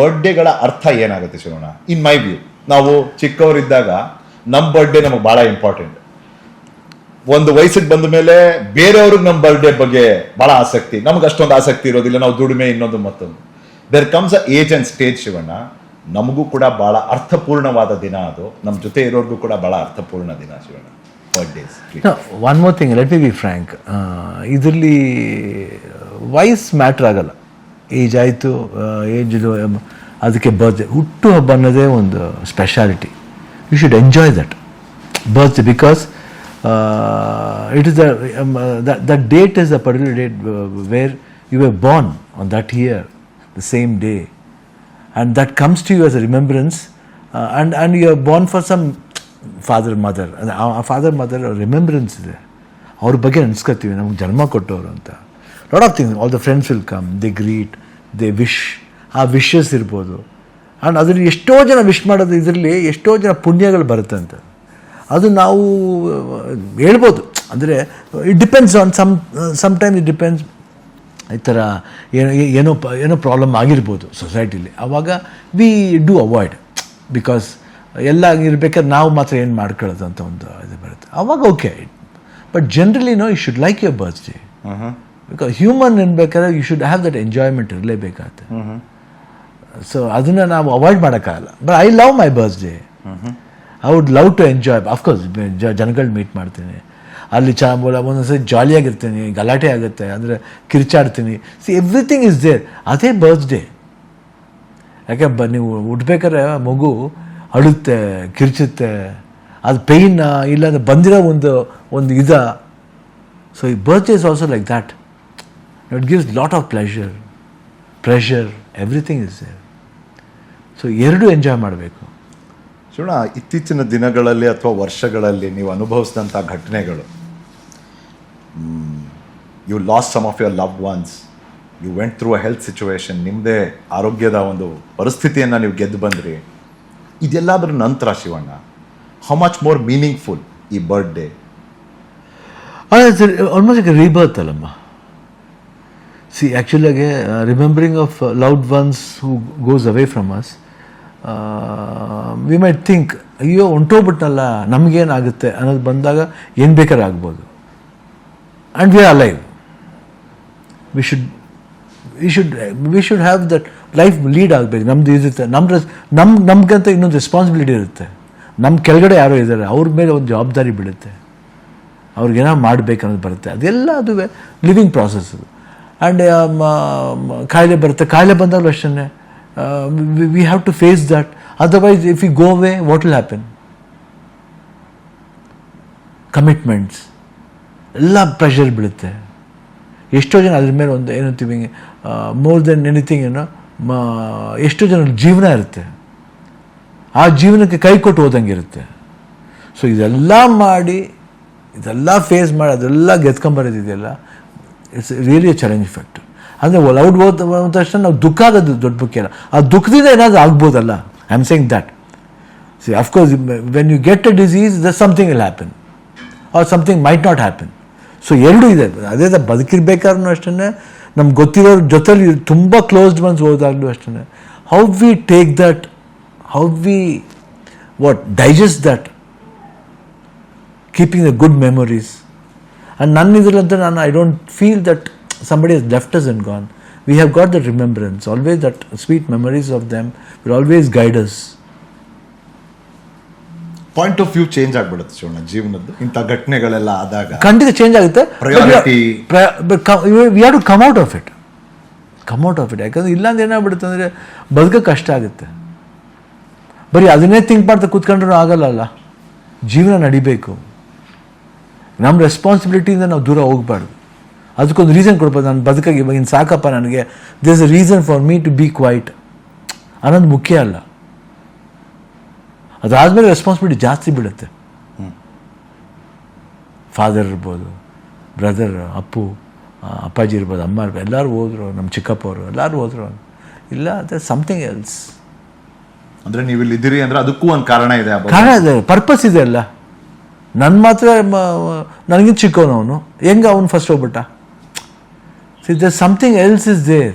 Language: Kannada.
ಬರ್ಡೇಗಳ ಅರ್ಥ ಏನಾಗುತ್ತೆ ಶಿವಣ್ಣ? ಇನ್ ಮೈ ವ್ಯೂ, ನಾವು ಚಿಕ್ಕವರಿದ್ದಾಗ ನಮ್ಮ ಬರ್ಡೇ ನಮಗೆ ಬಹಳ ಇಂಪಾರ್ಟೆಂಟ್. ಒಂದು ವಯಸ್ಸಿಗೆ ಬಂದ ಮೇಲೆ ಬೇರೆಯವ್ರಿಗೆ ನಮ್ಮ ಬರ್ಡೇ ಬಗ್ಗೆ ಬಹಳ ಆಸಕ್ತಿ, ನಮ್ಗೆ ಅಷ್ಟೊಂದು ಆಸಕ್ತಿ ಇರೋದಿಲ್ಲ. ನಾವು ದುಡಿಮೆ ಇನ್ನೊಂದು ಮತ್ತೊಂದು. There comes a age and stage Shivanna, ನಮಗೂ ಕೂಡ ಬಹಳ ಅರ್ಥಪೂರ್ಣವಾದ ದಿನ ಅದು. ನಮ್ಮ ಜೊತೆ ಇರೋರ್ಗೂ ಕೂಡ ಬಹಳ ಅರ್ಥಪೂರ್ಣ ದಿನ Shivanna, birthdays. One more thing, let me be frank, ಇದರಲ್ಲಿ ವಯಸ್ ಮ್ಯಾಟ್ರ್ ಆಗಲ್ಲ. ಏಜ್ ಆಯಿತು, ಏಜ್ದು ಅದಕ್ಕೆ ಬರ್ತ್ಡೇ, ಹುಟ್ಟು ಹಬ್ಬ ಅನ್ನೋದೇ ಒಂದು speciality. You should enjoy that birthday because it is that date is a particular date where you were born on that year, the same day, and that comes to you as a remembrance, and you are born for some father mother, and our father mother remembrance ಇದೆ. ಅವ್ರ ಬಗ್ಗೆ ಅನ್ಸ್ಕೊತೀವಿ, ನಮ್ಗೆ ಜನ್ಮ ಕೊಟ್ಟವರು ಅಂತ. Lot of things, all the friends will come, they greet, they wish, ಆ ವಿಶಸ್ ಇರ್ಬೋದು. ಆ್ಯಂಡ್ ಅದರಲ್ಲಿ ಎಷ್ಟೋ ಜನ ವಿಶ್ ಮಾಡೋದು, ಇದರಲ್ಲಿ ಎಷ್ಟೋ ಜನ ಪುಣ್ಯಗಳು ಬರುತ್ತೆ ಅಂತ. ಅದು ನಾವು ಹೇಳ್ಬೋದು. ಅಂದರೆ it depends on sometimes it depends. ಈ ಥರ ಏನೋ ಪ್ರಾಬ್ಲಮ್ ಆಗಿರ್ಬೋದು ಸೊಸೈಟಿಲಿ, ಆವಾಗ ವಿ ಡೂ ಅವಾಯ್ಡ್. ಬಿಕಾಸ್ ಎಲ್ಲ ಇರ್ಬೇಕಾದ್ರೆ ನಾವು ಮಾತ್ರ ಏನು ಮಾಡ್ಕೊಳ್ಳೋದು ಅಂತ ಒಂದು ಇದು ಬರುತ್ತೆ, ಆವಾಗ okay. But generally you should like your birthday, because human ಅನ್ಬೇಕಾದ್ರೆ you should have that enjoyment ಇರಲೇಬೇಕಾಗುತ್ತೆ. ಸೊ ಅದನ್ನು ನಾವು ಅವಾಯ್ಡ್ ಮಾಡೋಕ್ಕಾಗಲ್ಲ. But I love my birthday. I would love to enjoy. Of course ಜನಗಳು ಮೀಟ್ ಮಾಡ್ತೀನಿ, ಅಲ್ಲಿ ಒಂದೊಂದ್ಸರಿ ಜಾಲಿಯಾಗಿರ್ತೀನಿ, ಗಲಾಟೆ ಆಗುತ್ತೆ, ಅಂದರೆ ಕಿರ್ಚಾಡ್ತೀನಿ. See everything is there. ಅದೇ ಬರ್ತ್ಡೇ. ಯಾಕೆ ನೀವು ಹುಡ್ಬೇಕಾದ್ರೆ ಮಗು ಅಳುತ್ತೆ, ಕಿರ್ಚುತ್ತೆ, ಅದು ಪೇಯ್ನ ಇಲ್ಲಾಂದ್ರೆ ಬಂದಿರೋ ಒಂದು ಇದ. ಸೊ ಈ birthday is also like that. It gives lot of pressure, everything is there. So ಎರಡೂ ಎಂಜಾಯ್ ಮಾಡಬೇಕು. ಶಿವಣ್ಣ, ಇತ್ತೀಚಿನ ದಿನಗಳಲ್ಲಿ ಅಥವಾ ವರ್ಷಗಳಲ್ಲಿ ನೀವು ಅನುಭವಿಸಿದಂಥ ಘಟನೆಗಳು, you lost some of your loved ones, you went through a health situation, ನಿಮ್ಮದೇ ಆರೋಗ್ಯದ ಒಂದು ಪರಿಸ್ಥಿತಿಯನ್ನು ನೀವು ಗೆದ್ದು ಬಂದ್ರಿ. ಇದೆಲ್ಲದರ ನಂತರ Shivanna, how much more meaningful ಈ ಬರ್ಡೇ? ಆಲ್ಮೋಸ್ಟ್ ಲೈಕ್ ರೀಬರ್ತ್ ಅಲ್ಲಮ್ಮ. ಸಿ ಆ್ಯಕ್ಚುಲಾಗಿ remembering of loved ones who goes away from us, we might think, ಅಯ್ಯೋ ಹೊಂಟೋಗ್ಬಿಟ್ನಲ್ಲ, ನಮಗೇನಾಗುತ್ತೆ ಅನ್ನೋದು ಬಂದಾಗ ಏನು ಬೇಕಾದ್ರೆ ಆಗ್ಬೋದು. And we are alive. We should have that life lead ಆಗಬೇಕು. ನಮ್ದು ಇರುತ್ತೆ, ನಮ್ಗಂತ ಇನ್ನೊಂದು ರೆಸ್ಪಾನ್ಸಿಬಿಲಿಟಿ ಇರುತ್ತೆ. ನಮ್ಮ ಕೆಳಗಡೆ ಯಾರೋ ಇದ್ದಾರೆ, ಅವ್ರ ಮೇಲೆ ಒಂದು ಜವಾಬ್ದಾರಿ ಬೀಳುತ್ತೆ, ಅವ್ರಿಗೇನೋ ಮಾಡಬೇಕು ಅನ್ನೋದು ಬರುತ್ತೆ. ಅದೆಲ್ಲ ಅದುವೇ ಲಿವಿಂಗ್ ಪ್ರಾಸೆಸ್. ಆ್ಯಂಡ್ ಕಾಯಿಲೆ ಬರುತ್ತೆ, ಕಾಯಿಲೆ ಬಂದಾಗಲೂ ಅಷ್ಟೇ we have to face that. Otherwise, if we go away, what will happen? Commitments, ಎಲ್ಲ ಪ್ರೆಷರ್ ಬೀಳುತ್ತೆ. ಎಷ್ಟೋ ಜನ ಅದ್ರ ಮೇಲೆ ಒಂದು ಏನಂತೀವಿ, ಮೋರ್ ದೆನ್ ಎನಿಥಿಂಗ್ ಎಷ್ಟೋ ಜನ ಜೀವನ ಇರುತ್ತೆ, ಆ ಜೀವನಕ್ಕೆ ಕೈ ಕೊಟ್ಟು ಹೋದಂಗೆ ಇರುತ್ತೆ. ಸೊ ಇದೆಲ್ಲ ಮಾಡಿ, ಇದೆಲ್ಲ ಫೇಸ್ ಮಾಡಿ, ಅದೆಲ್ಲ ಗೆದ್ಕೊಂಬರೋದಿದೆಯಲ್ಲ, it's really a challenge factor. ಅಂದರೆ ಲೌಡ್ ಹೋದ ತಕ್ಷಣ ನಾವು ದುಃಖ ಆಗೋದು ದೊಡ್ಡ ಮುಖ್ಯ ಅಲ್ಲ, ಆ ದುಃಖದಿಂದ ಏನಾದರೂ ಆಗ್ಬೋದಲ್ಲ. I am saying that. See of course when you get a disease, the something will happen or something might not happen. So ಎರಡೂ ಇದೆ. ಅದೇ ಬದುಕಿರ್ಬೇಕಾದ್ರೂ ಅಷ್ಟೇ, ನಮ್ಗೆ ಗೊತ್ತಿರೋರ ಜೊತೆಲಿ ತುಂಬ ಕ್ಲೋಸ್ಡ್ ಒನ್ಸ್ ಹೋದಾಗಲೂ ಅಷ್ಟೇ, how we take that, how we digest that, keeping the good memories. And ನನ್ನ ಇದರಲ್ಲಂತ I don't feel that somebody has left us and gone. We have got that remembrance, always that sweet memories of them will always guide us. Point of view change ಆಗ್ಬಿಡುತ್ತೆ ಶಿವಣ್ಣ ಜೀವನದ್ದು ಇಂಥ ಘಟನೆಗಳೆಲ್ಲ ಆದಾಗ. ಖಂಡಿತ ಚೇಂಜ್ ಆಗುತ್ತೆ. We have to come out of it. ಯಾಕಂದ್ರೆ ಇಲ್ಲಾಂದ್ರೆ ಏನಾಗ್ಬಿಡುತ್ತೆ ಅಂದರೆ ಬದುಕೋಕೆ ಕಷ್ಟ ಆಗುತ್ತೆ. ಬರೀ ಅದನ್ನೇ ಥಿಂಕ್ ಮಾಡ್ತಾ ಕೂತ್ಕೊಂಡ್ರೂ ಆಗಲ್ಲ. ಜೀವನ ನಡಿಬೇಕು. ನಮ್ಮ ರೆಸ್ಪಾನ್ಸಿಬಿಲಿಟಿಯಿಂದ ನಾವು ದೂರ ಹೋಗ್ಬಾರ್ದು. ಅದಕ್ಕೊಂದು ರೀಸನ್ ಕೊಡ್ಬೋದು. ನಾನು ಬದುಕಾಗಿ ಇನ್ನು ಸಾಕಪ್ಪ, ನನಗೆ there is a reason for me to be quiet ಅನ್ನೋದು ಮುಖ್ಯ ಅಲ್ಲ. ಅದಾದಮೇಲೆ ರೆಸ್ಪಾನ್ಸಿಬಿಲಿಟಿ ಜಾಸ್ತಿ ಬೀಳುತ್ತೆ. ಫಾದರ್ ಇರ್ಬೋದು, ಬ್ರದರ್, ಅಪ್ಪಾಜಿ ಇರ್ಬೋದು, ಅಮ್ಮ ಇರ್ಬೋದು, ಎಲ್ಲರೂ ಹೋದ್ರು, ನಮ್ಮ ಚಿಕ್ಕಪ್ಪ ಅವರು ಎಲ್ಲರೂ ಹೋದ್ರು. ಇಲ್ಲ, ಅದೇ ಸಮಥಿಂಗ್ ಎಲ್ಸ್. ಅಂದರೆ ನೀವು ಇಲ್ಲಿ ಇದ್ದೀರಿ ಅಂದರೆ ಅದಕ್ಕೂ ಒಂದು ಕಾರಣ ಇದೆ, ಪರ್ಪಸ್ ಇದೆ ಅಲ್ಲ. ನನ್ನ ಮಾತ್ರ ನನಗಿಂತ ಚಿಕ್ಕವನು ಅವನು, ಹೆಂಗೆ ಅವನು ಫಸ್ಟ್ ಹೋಗ್ಬಿಟ್ಟ? See, there's something else is there.